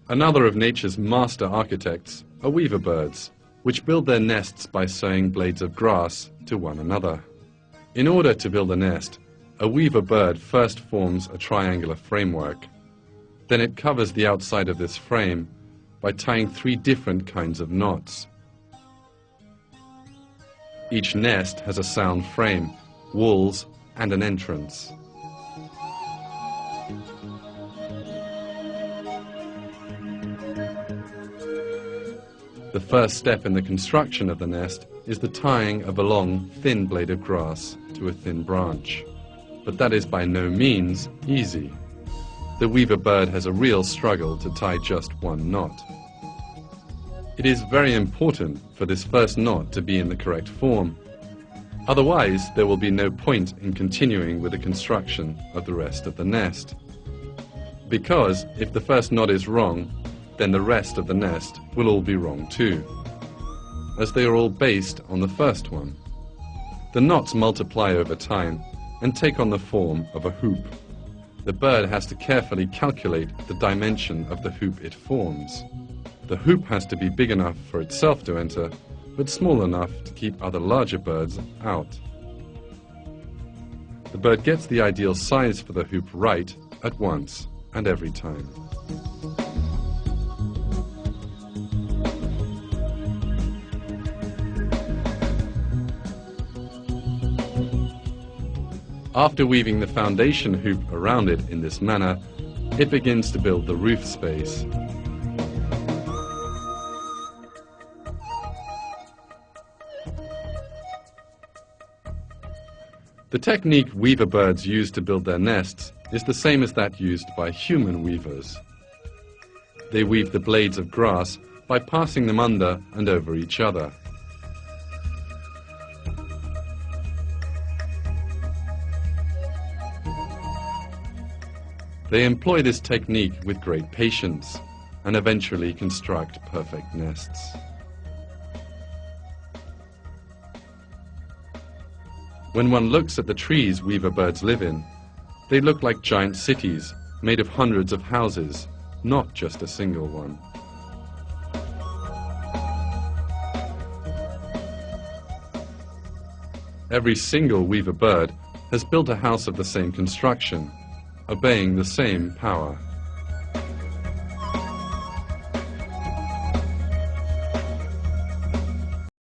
Another of nature's master architects are weaver birds, which build their nests by sewing blades of grass to one another. In order to build a nest, a weaver bird first forms a triangular framework. Then it covers the outside of this frame by tying 3 different kinds of knots. Each nest has a sound frame, walls, and an entrance. The first step in the construction of the nest is the tying of a long, thin blade of grass to a thin branch. But that is by no means easy. The weaver bird has a real struggle to tie just one knot. It is very important for this first knot to be in the correct form. Otherwise, there will be no point in continuing with the construction of the rest of the nest. Because if the first knot is wrong, then the rest of the nest will all be wrong too, as they are all based on the first one. The knots multiply over time and take on the form of a hoop. The bird has to carefully calculate the dimension of the hoop it forms. The hoop has to be big enough for itself to enter, but small enough to keep other larger birds out. The bird gets the ideal size for the hoop right at once and every time. After weaving the foundation hoop around it in this manner, it begins to build the roof space. The technique weaver birds use to build their nests is the same as that used by human weavers. They weave the blades of grass by passing them under and over each other. They employ this technique with great patience and eventually construct perfect nests. When one looks at the trees weaver birds live in, they look like giant cities made of hundreds of houses, not just a single one. Every single weaver bird has built a house of the same construction, obeying the same power.